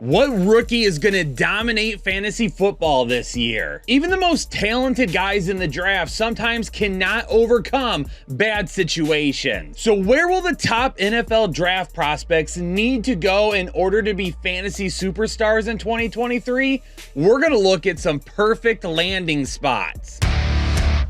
What rookie is going to dominate fantasy football this year? Even the most talented guys in the draft sometimes cannot overcome bad situations. So where will the top NFL draft prospects need to go in order to be fantasy superstars in 2023? We're going to look at some perfect landing spots.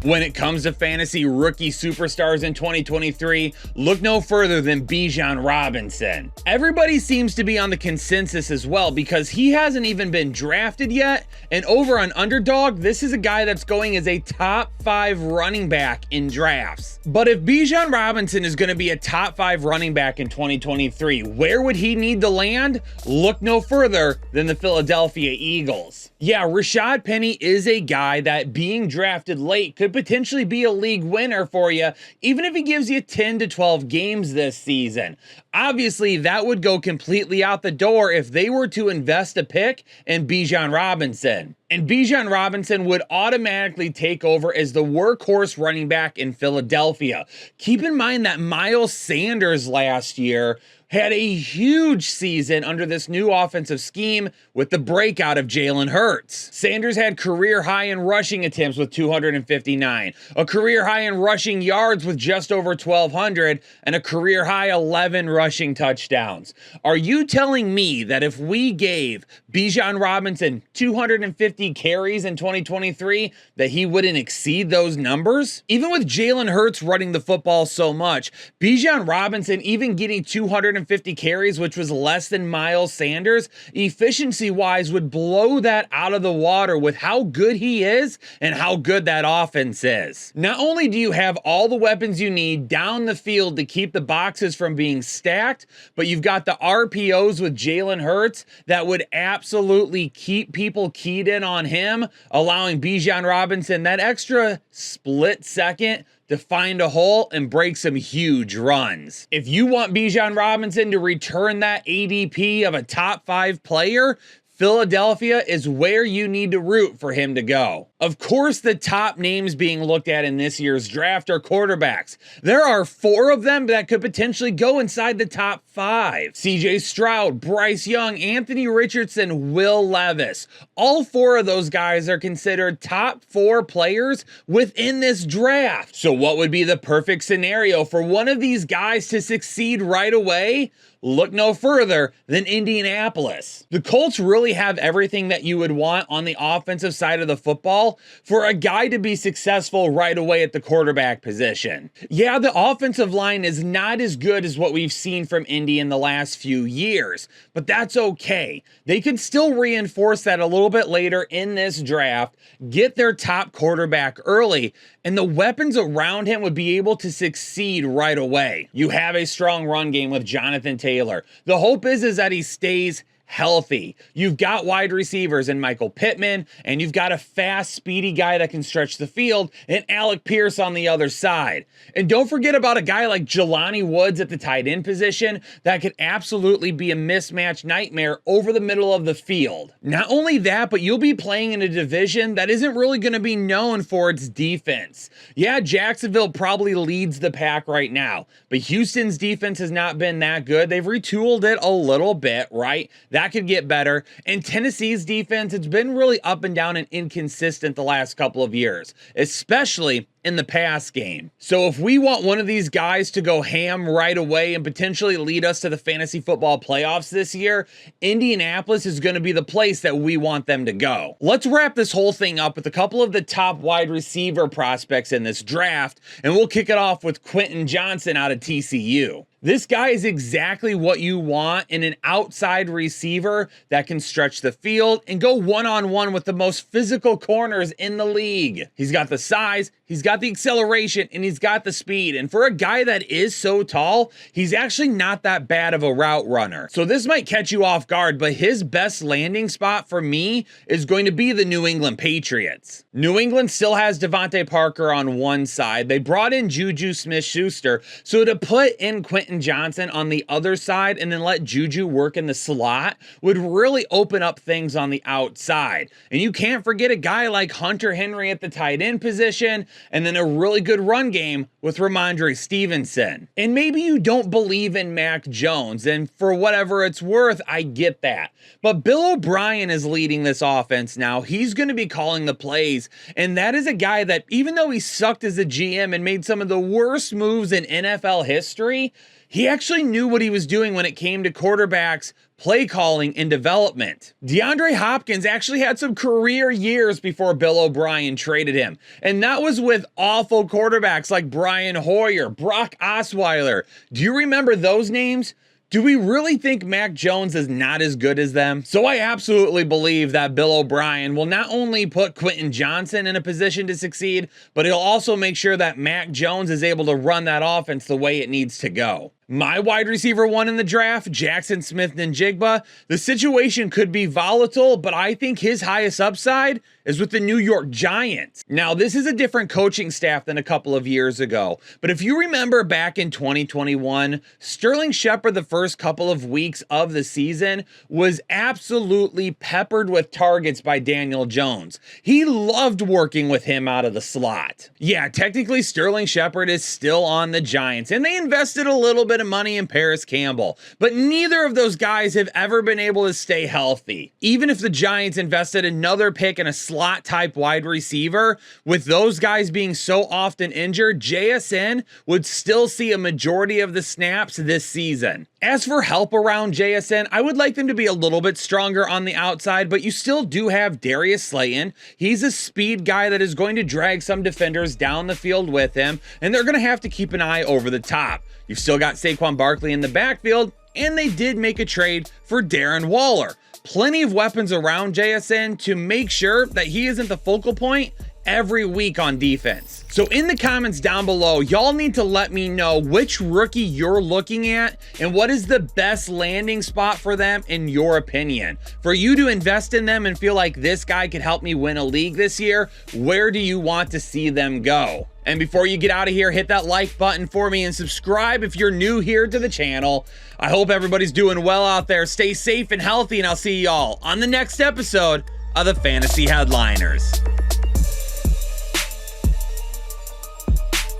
When it comes to fantasy rookie superstars in 2023, look no further than Bijan Robinson. Everybody seems to be on the consensus as well because he hasn't even been drafted yet, and over on Underdog, this is a guy that's going as a top 5 running back in drafts. But if Bijan Robinson is going to be a top 5 running back in 2023, where would he need to land? Look no further than the Philadelphia Eagles. Yeah, Rashad Penny is a guy that being drafted late could potentially be a league winner for you, even if he gives you 10 to 12 games this season. Obviously, that would go completely out the door if they were to invest a pick in Bijan Robinson. And Bijan Robinson would automatically take over as the workhorse running back in Philadelphia. Keep in mind that Miles Sanders last year had a huge season under this new offensive scheme with the breakout of Jalen Hurts. Sanders had career high in rushing attempts with 259, a career high in rushing yards with just over 1,200, and a career high 11 rushing touchdowns. Are you telling me that if we gave Bijan Robinson 250 carries in 2023, that he wouldn't exceed those numbers? Even with Jalen Hurts running the football so much, Bijan Robinson even getting 250 carries, which was less than Miles Sanders, efficiency-wise would blow that out of the water with how good he is and how good that offense is. Not only do you have all the weapons you need down the field to keep the boxes from being stacked, but you've got the RPOs with Jalen Hurts that would absolutely keep people keyed in on him, allowing Bijan Robinson that extra split second to find a hole and break some huge runs. If you want Bijan Robinson to return that ADP of a top 5 player, Philadelphia is where you need to root for him to go. Of course, the top names being looked at in this year's draft are quarterbacks. There are 4 of them that could potentially go inside the top 5. CJ Stroud, Bryce Young, Anthony Richardson, Will Levis. All 4 of those guys are considered top 4 players within this draft. So what would be the perfect scenario for one of these guys to succeed right away? Look no further than Indianapolis. The Colts really have everything that you would want on the offensive side of the football for a guy to be successful right away at the quarterback position. Yeah, the offensive line is not as good as what we've seen from Indy in the last few years, but that's okay. They could still reinforce that a little bit later in this draft, get their top quarterback early, and the weapons around him would be able to succeed right away. You have a strong run game with Jonathan Taylor. The hope is that he stays healthy. You've got wide receivers in Michael Pittman, and you've got a fast, speedy guy that can stretch the field, and Alec Pierce on the other side. And don't forget about a guy like Jelani Woods at the tight end position that could absolutely be a mismatch nightmare over the middle of the field. Not only that, but you'll be playing in a division that isn't really going to be known for its defense. Yeah, Jacksonville probably leads the pack right now, but Houston's defense has not been that good. They've retooled it a little bit, right? That could get better. And Tennessee's defense, it's been really up and down and inconsistent the last couple of years, especially in the pass game. So if we want one of these guys to go ham right away and potentially lead us to the fantasy football playoffs this year, Indianapolis is going to be the place that we want them to go. Let's wrap this whole thing up with a couple of the top wide receiver prospects in this draft, and we'll kick it off with Quentin Johnson out of TCU. This guy is exactly what you want in an outside receiver that can stretch the field and go one-on-one with the most physical corners in the league. He's got the size, he's got the acceleration, and he's got the speed. And for a guy that is so tall, he's actually not that bad of a route runner. So this might catch you off guard, but his best landing spot for me is going to be the New England Patriots. New England still has Devontae Parker on one side. They brought in Juju Smith-Schuster, so to put in Quentin Johnson on the other side and then let Juju work in the slot would really open up things on the outside. And you can't forget a guy like Hunter Henry at the tight end position, and and then a really good run game with Ramondre Stevenson. And maybe you don't believe in Mac Jones, and for whatever it's worth, I get that. But Bill O'Brien is leading this offense now. He's going to be calling the plays, and that is a guy that, even though he sucked as a GM and made some of the worst moves in NFL history, he actually knew what he was doing when it came to quarterbacks, play calling, and development. DeAndre Hopkins actually had some career years before Bill O'Brien traded him, and that was with awful quarterbacks like Brian Hoyer, Brock Osweiler. Do you remember those names? Do we really think Mac Jones is not as good as them? So I absolutely believe that Bill O'Brien will not only put Quentin Johnson in a position to succeed, but he'll also make sure that Mac Jones is able to run that offense the way it needs to go. My wide receiver 1 in the draft, Jackson Smith-Njigba, the situation could be volatile, but I think his highest upside is with the New York Giants. Now, this is a different coaching staff than a couple of years ago, but if you remember back in 2021, Sterling Shepard, the first couple of weeks of the season, was absolutely peppered with targets by Daniel Jones. He loved working with him out of the slot. Yeah, technically Sterling Shepard is still on the Giants, and they invested a little bit of money in Paris Campbell, but neither of those guys have ever been able to stay healthy. Even if the Giants invested another pick in a slot type wide receiver, with those guys being so often injured, JSN would still see a majority of the snaps this season. As for help around JSN, I would like them to be a little bit stronger on the outside, but you still do have Darius Slayton. He's a speed guy that is going to drag some defenders down the field with him, and they're going to have to keep an eye over the top. You've still got Saquon Barkley in the backfield, and they did make a trade for Darren Waller. Plenty of weapons around JSN to make sure that he isn't the focal point every week on defense. So in the comments down below, y'all need to let me know which rookie you're looking at and what is the best landing spot for them in your opinion. For you to invest in them and feel like this guy could help me win a league this year, where do you want to see them go? And before you get out of here, hit that like button for me and subscribe if you're new here to the channel. I hope everybody's doing well out there. Stay safe and healthy, and I'll see y'all on the next episode of the Fantasy Headliners.